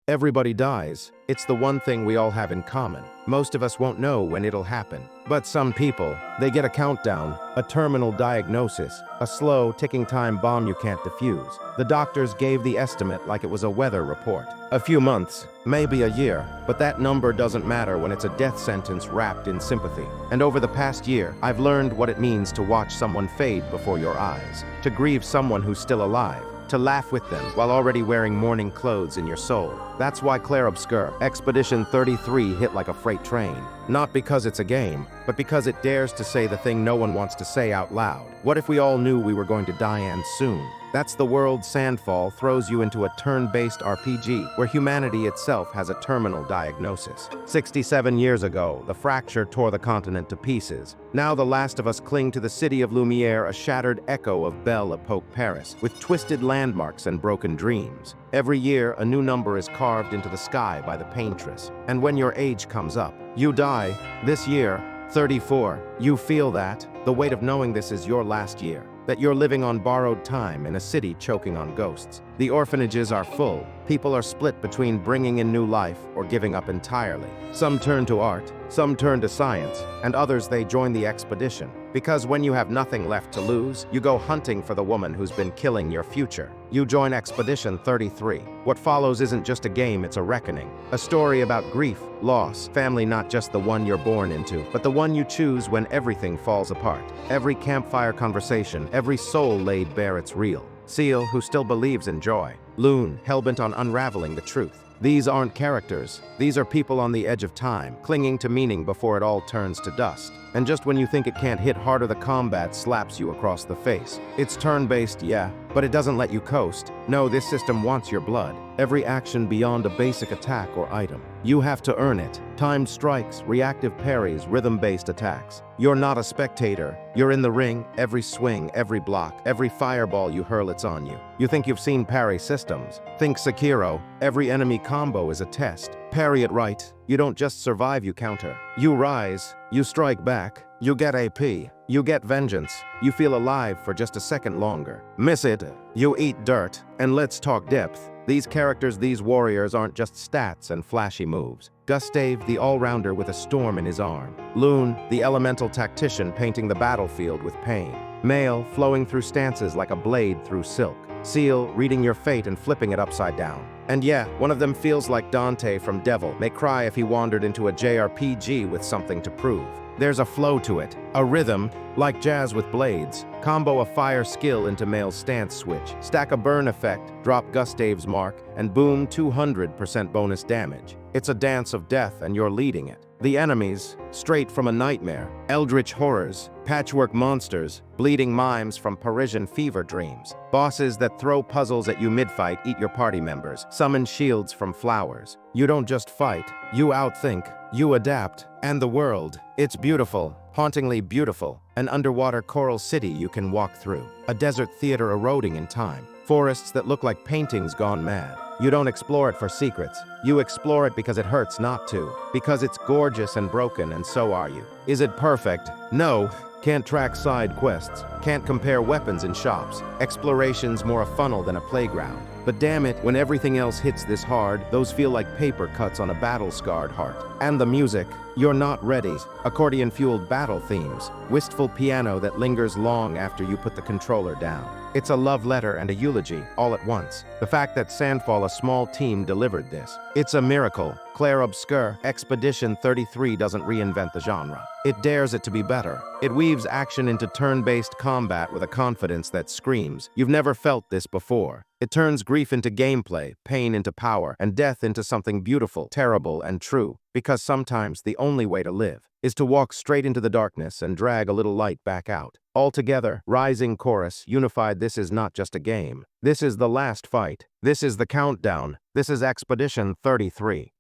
Everybody dies. It's the one thing we all have in common. Most of us won't know when it'll happen. But some people, they get a countdown, a terminal diagnosis, a slow, ticking time bomb you can't defuse. The doctors gave the estimate like it was a weather report. A few months, maybe a year, but that number doesn't matter when it's a death sentence wrapped in sympathy. And over the past year, I've learned what it means to watch someone fade before your eyes, to grieve someone who's still alive, to laugh with them while already wearing mourning clothes in your soul. That's why Clair Obscur, Expedition 33 hit like a freight train. Not because it's a game, but because it dares to say the thing no one wants to say out loud. What if we all knew we were going to die and soon? That's the world Sandfall throws you into a turn-based RPG where humanity itself has a terminal diagnosis. 67 years ago, the fracture tore the continent to pieces. Now the last of us cling to the city of Lumiere, a shattered echo of Belle Epoque Paris, with twisted landmarks and broken dreams. Every year, a new number is carved into the sky by the paintress. And when your age comes up, you die. This year, 34. You feel that, the weight of knowing this is your last year, that you're living on borrowed time in a city choking on ghosts. The orphanages are full. People are split between bringing in new life or giving up entirely. Some turn to art, some turn to science, and others they join the expedition. Because when you have nothing left to lose, you go hunting for the woman who's been killing your future. You join Expedition 33. What follows isn't just a game, it's a reckoning. A story about grief, loss, family, not just the one you're born into, but the one you choose when everything falls apart. Every campfire conversation, every soul laid bare it's real. Seal, who still believes in joy. Loon, hellbent on unraveling the truth. These aren't characters. These are people on the edge of time, clinging to meaning before it all turns to dust. And just when you think it can't hit harder, the combat slaps you across the face. It's turn-based, yeah, but it doesn't let you coast. No, this system wants your blood. Every action beyond a basic attack or item. You have to earn it. Timed strikes, reactive parries, rhythm-based attacks. You're not a spectator. You're in the ring. Every swing, every block, every fireball you hurl, it's on you. You think you've seen parry systems. Think Sekiro. Every enemy combo is a test. Parry it right. You don't just survive, you counter. You rise. You strike back. You get AP. You get vengeance. You feel alive for just a second longer. Miss it. You eat dirt. And let's talk depth. These characters, these warriors, aren't just stats and flashy moves. Gustave, the all-rounder with a storm in his arm. Loon, the elemental tactician painting the battlefield with pain. Mail, flowing through stances like a blade through silk. Seal, reading your fate and flipping it upside down. And yeah, one of them feels like Dante from Devil, may cry if he wandered into a jrpg with something to prove. There's a flow to it, a rhythm, like jazz with blades. Combo a fire skill into Mail's stance switch. Stack a burn effect, drop Gustave's mark, and boom, 200% bonus damage. It's a dance of death and you're leading it. The enemies, straight from a nightmare. Eldritch horrors, patchwork monsters, bleeding mimes from Parisian fever dreams. Bosses that throw puzzles at you mid-fight, eat your party members. Summon shields from flowers. You don't just fight, you outthink, you adapt. And the world, it's beautiful, hauntingly beautiful. An underwater coral city you can walk through. A desert theater eroding in time. Forests that look like paintings gone mad. You don't explore it for secrets. You explore it because it hurts not to. Because it's gorgeous and broken, and so are you. Is it perfect? No. Can't track side quests. Can't compare weapons in shops. Exploration's more a funnel than a playground. But damn it, when everything else hits this hard, those feel like paper cuts on a battle-scarred heart. And the music, you're not ready. Accordion-fueled battle themes. Wistful piano that lingers long after you put the controller down. It's a love letter and a eulogy, all at once. The fact that Sandfall, a small team, delivered this. It's a miracle. Clair Obscur, Expedition 33 doesn't reinvent the genre. It dares it to be better. It weaves action into turn-based combat with a confidence that screams, you've never felt this before. It turns grief into gameplay, pain into power, and death into something beautiful, terrible, and true. Because sometimes the only way to live is to walk straight into the darkness and drag a little light back out. All together, rising chorus, unified, this is not just a game. This is the last fight. This is the countdown. This is Expedition 33.